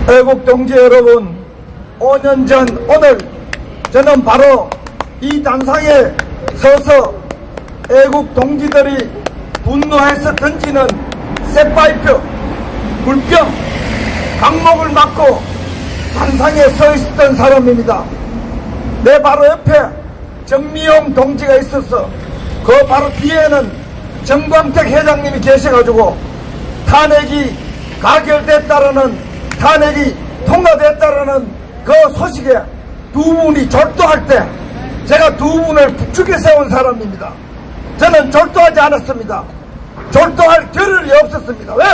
애국동지 여러분, 5년 전 오늘 저는 바로 이 단상에 서서 애국동지들이 분노해서 던지는 쇠파이프, 물병, 강목을 맞고 단상에 서 있었던 사람입니다. 내 바로 옆에 정미용 동지가 있어서 그 바로 뒤에는 정광택 회장님이 계셔가지고 탄핵이 가결됐다라는, 탄핵이 통과됐다라는 그 소식에 두 분이 절도할 때 제가 두 분을 부축해 세운 사람입니다. 저는 절도하지 않았습니다. 절도할 겨를이 없었습니다. 왜?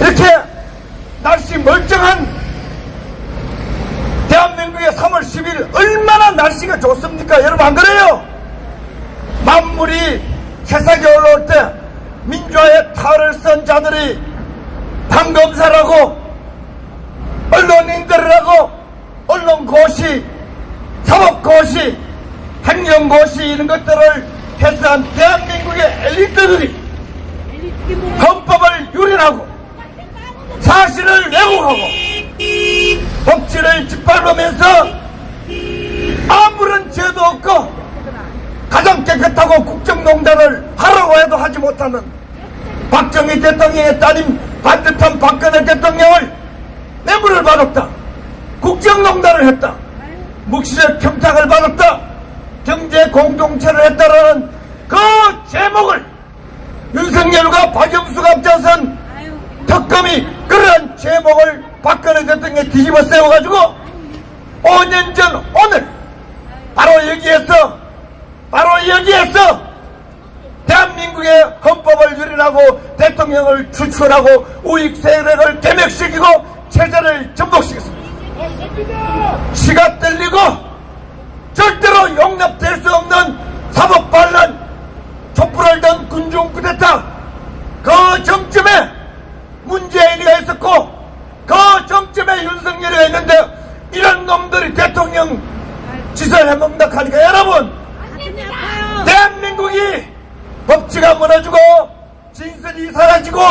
이렇게 날씨 멀쩡한 대한민국의 3월 10일 얼마나 날씨가 좋습니까? 여러분 안 그래요? 만물이 세상에 올라올 때 민주화의 탈을 쓴 자들이 판검사라고 언론인들이라고 언론고시, 사법고시, 행정고시 이런 것들을 해서한 대한민국의 엘리트들이 헌법을 유린하고 사실을 왜곡하고 법치를 짓밟으면서 아무런 죄도 없고 가장 깨끗하고 국정농단을 하라고 해도 하지 못하는 박정희 대통령의 따님 반듯한 박근혜 대통령을 뇌물을 받았다, 국정농단을 했다, 묵시적 평탁을 받았다, 경제 공동체를 했다라는 그 제목을 윤석열과 박영수가 앞장선 특검이 그러한 제목을 박근혜 대통령이 뒤집어 세워가지고 5년 전 오늘 바로 여기에서 대한민국의 헌법을 유린하고 대통령을 추출하고 우익 세력을 개맥시키고 체제를 전복시켰습니다. 시가 떨리고 절대로 용납될 수 없는 사법반란, 촛불을 든 군중 쿠데타, 그 정점에 문재인이가 있었고 그 정점에 윤석열이가 있는데 이런 놈들이 대통령 짓을 해먹는다 하니까 여러분, 대한민국이 법치가 무너지고 진실이 사라지고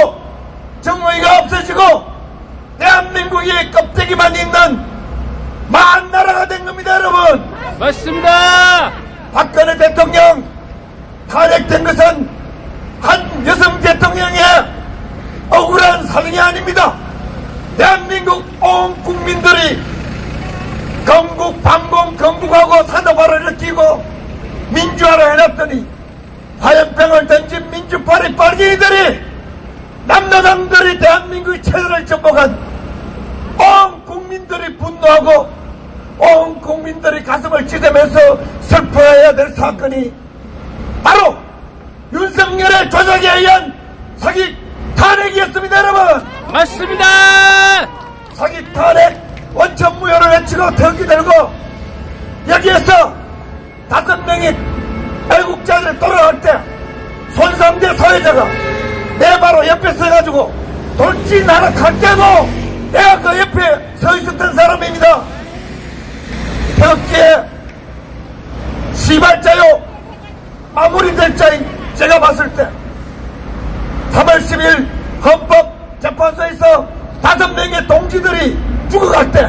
정의가 없어지고 대한민국이 껍데기만 있는 만 나라가 된 겁니다. 여러분 맞습니다. 박근혜 대통령 탄핵된 것은 한 여성 대통령의 억울한 사정이 아닙니다. 대한민국 온 국민들이 건국, 반공, 건국하고 사도발을 일으키고 민주화를 해놨더니 화염병을 던진 민주파리 빨갱이들이 남녀남들이 대한민국의 체제를 전복한 온 국민들이 분노하고 온 국민들이 가슴을 찢으면서 슬퍼해야 될 사건이 바로 윤석열의 조작에 의한 사기 탄핵이었습니다. 여러분 맞습니다. 사기 탄핵 원천무효를 외치고 태극기 들고 여기에서 5명의 애국자들이 돌아갈 때 손상대 사회자가 내 바로 옆에 서가지고 돌진하락할 때도 내가 그 옆에 서 있었던 사람입니다. 태극기에 시발자요 마무리될 자인 제가 봤을 때 3월 10일 헌법재판소에서 5명의 동지들이 죽어갈 때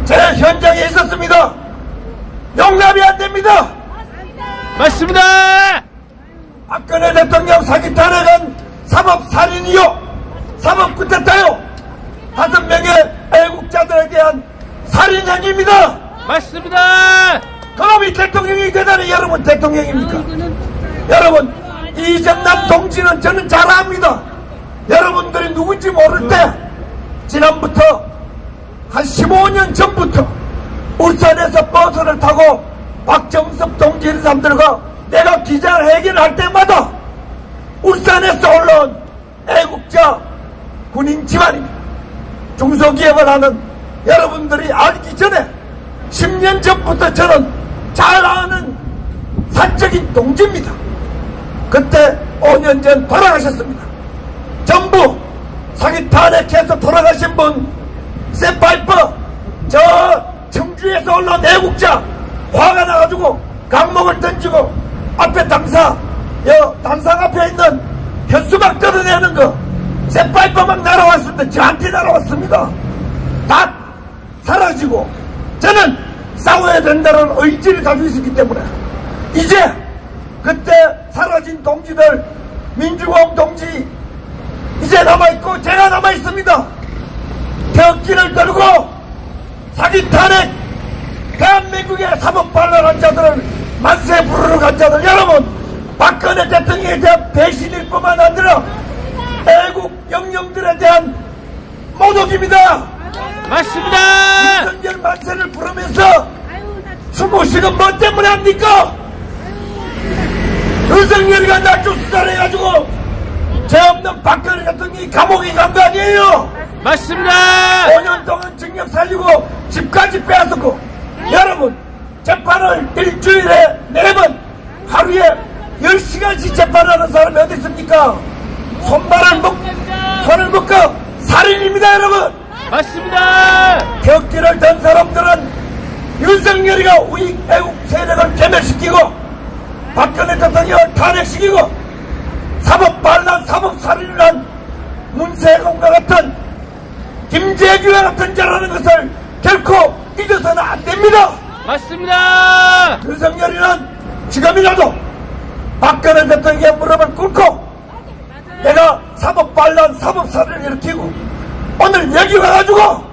제 현장에 있었습니다. 용납이 안 됩니다. 맞습니다. 박근혜 대통령 사기 탄핵은 사법살인이요, 사법쿠데타요, 5명의 애국자들에 대한 살인행위입니다. 맞습니다. 그럼 이 대통령이 대단히 여러분 대통령입니까? 여러분 이정남 동지는 저는 잘 압니다. 여러분들이 누군지 모를 때 지난부터 한 15년 전부터 울산에서 버스를 타고 박정섭 동지 이런 사람들과 내가 기자회견을 할 때마다 울산에서 올라온 애국자 군인 집안입니다. 중소기업을 하는 여러분들이 알기 전에 10년 전부터 저는 잘 아는 사적인 동지입니다. 그때 5년 전 돌아가셨습니다. 전부 사기 탄핵해서 돌아가신 분, 쇠파이프, 저 청주에서 올라온 애국자 화가 나가지고 강목을 던지고 앞에 단상 앞에 있는 현수막 떨어내는 거 쇠파이프 막 날아왔을 때 날아왔는데 저한테 날아왔습니다. 다 사라지고 저는 싸워야 된다는 의지를 가지고 있었기 때문에 이제 그때 사라진 동지들, 민주공 동지 이제 남아있고 제가 남아있습니다. 태극기를 들고 사기 탄핵 대한민국의 사법반란한 자들을 만세 부르러 간 자들, 여러분, 박근혜 대통령에 대한 배신일 뿐만 아니라 애국 영령들에 대한 모독입니다. 맞습니다. 윤석열 만세를 부르면서 숨으시는 뭐 때문에 합니까? 윤석열이가 날조 수사를 해가지고 죄 없는 박근혜 대통령이 감옥에 간 거 아니에요? 맞습니다. 5년 동안 징역 살리고 집까지 빼앗았고, 여러분, 재판을 일주일에 4번 하루에 10시간씩 재판하는 사람이 어디 있습니까? 손을 묶어 살인입니다, 여러분. 맞습니다. 태극기를 든 사람들은 윤석열이가 우익 애국 세력을 괴멸시키고 박근혜 대통령을 탄핵시키고 사법반란 사법살인을 한 문세공과 같은 김재규와 같은 자라는 것을 결코 잊어서는 안 됩니다. 맞습니다. 윤석열이는 지금이라도 박근혜 대통령의 무릎을 꿇고 내가 사법반란 사법살인을 일으키고 오늘 여기 와가지고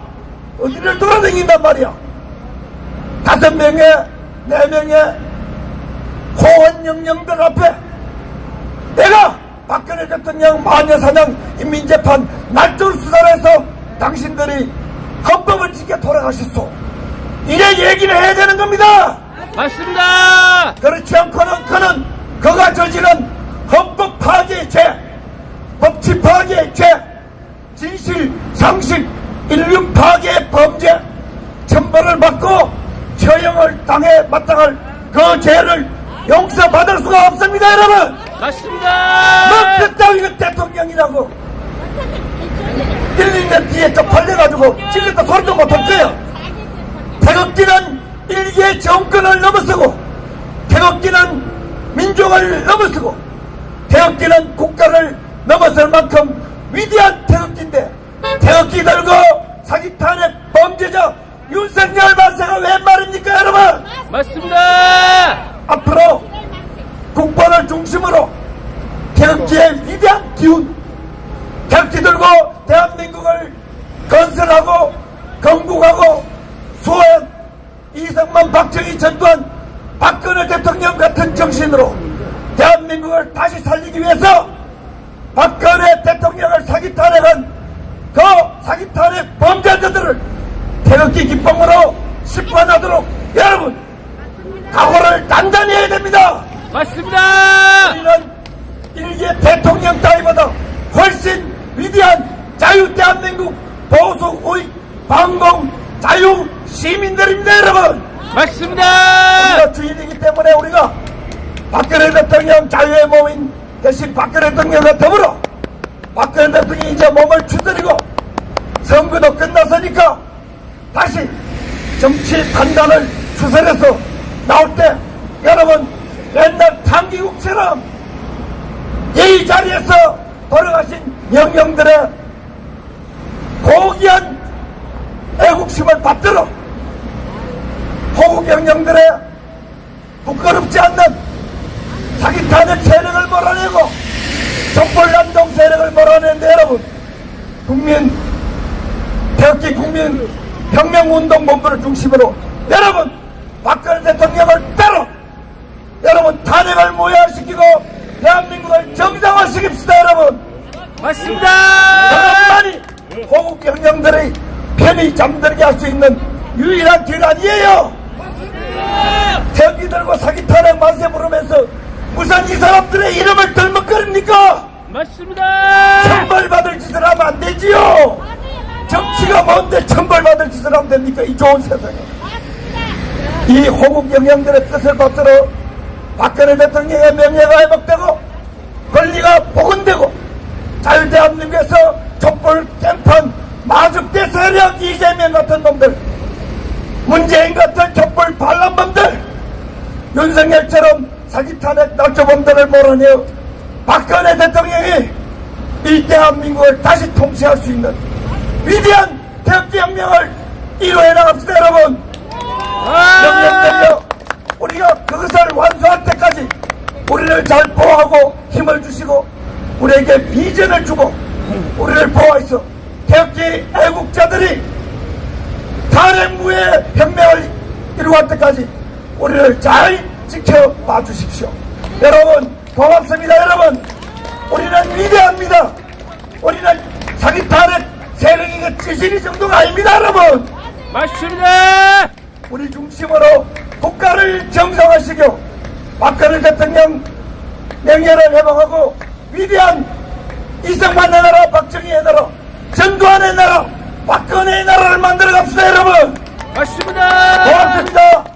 어디를 돌아다닌단 말이야. 5명의 4명의 호원 영령들 앞에 내가 박근혜 대통령 마녀사냥 인민재판 날조를 수사를 해서 당신들이 헌법을 지켜 돌아가셨소, 이래 얘기를 해야 되는 겁니다. 맞습니다. 그렇지 않고는 그는 그가 저지른 헌법 파괴의 죄, 법치 파괴의 죄, 진실, 상식, 인류 파괴의 범죄, 천벌을 받고 처형을 당해 마땅할 그 죄를 용서받을 수가 없습니다, 여러분. 맞습니다. 뭐 그따위가 대통령이라고 1, 2년 뒤에 쪽팔려가지고 지금부터 소리도 못할 거야. 태극기는 일개의 정권을 넘어서고 태극기는 민족을 넘어서고 태극기는 국가를 넘어설 만큼 위대한 태극기인데 태극기 들고 사기 탄핵 범죄자 윤석열 만세가 웬 말입니까, 여러분? 맞습니다. 앞으로 국권을 중심으로 태극기의 위대한 기운, 태극기 들고 대한민국을 건설하고 건국하고 수호한 이승만 박정희 전두환 박근혜 대통령 같은 정신으로 대한민국을 다시 살리기 위해서 박근혜 대통령을 사기 탄핵한 그 사기 탄핵 범죄자들을 태극기 깃봉으로 심판하도록 여러분 각오를 단단히 해야 됩니다. 맞습니다. 우리는 일개 대통령 따위보다 훨씬 위대한 자유 대한민국 보수 우익 방공 자유 시민들입니다, 여러분. 맞습니다. 우리가 주인이기 때문에 우리가 박근혜 대통령 자유의 몸인 대신 박근혜 대통령과 더불어 박근혜 대통령이 이제 몸을 추스리고 선거도 끝났으니까 다시 정치 판단을 추설해서 나올 때 여러분 옛날 탕기국처럼 이 자리에서 돌아가신 영령들의 고귀한 애국심을 받들어 호국 영령들의 부끄럽지 않는 사기 탄핵 세력을 몰아내고 촛불난동 세력을 몰아내는데 여러분 태극기 국민 혁명운동본부를 중심으로 여러분 박근혜 대통령을 따로 여러분 탄핵을 무효화시키고 대한민국을 정상화시킵시다, 여러분. 맞습니다. 여러분만이 호국 영령들의 편히 잠들게 할 수 있는 유일한 길 아니에요. 태극기 들고 사기 탄핵 만세 부르면서 무슨 이 사람들의 이름을 들먹거립니까? 맞습니다. 천벌받을 짓을 하면 안 되지요. 정치가 뭔데 천벌받을 짓을 하면 됩니까? 이 좋은 세상에. 이 호국 영령들의 뜻을 받들어 박근혜 대통령의 명예가 회복되고 권리가 복원되고 자유대한민국에서 촛불 깽판 마죽대 세력 이재명 같은 놈들, 문재인 같은 촛불 반란범들, 윤석열처럼 사기 탄핵 날조범들을 몰아내어 박근혜 대통령이 이 대한민국을 다시 통치할 수 있는 위대한 태극기혁명을 이루어 나갑시다. 여러분, 영령되려 우리가 그것을 완수할 때까지 우리를 잘 보호하고 힘을 주시고 우리에게 비전을 주고 우리를 보호해서 태극기 애국자들이 탄핵무의 혁명을 이루어갈 때까지 우리를 잘 지켜봐 주십시오. 여러분 고맙습니다. 여러분, 우리는 위대합니다. 우리는 자기 탄핵 세력이 찌질이 정도가 아닙니다. 여러분, 맞습니다. 우리 중심으로 국가를 정상화시켜 박근혜 대통령 명예를 회복하고 위대한 이승만의 나라, 박정희의 나라, 전두환의 나라, 박근혜의 나라를 만들어 갑시다. 여러분 맞습니다. 고맙습니다.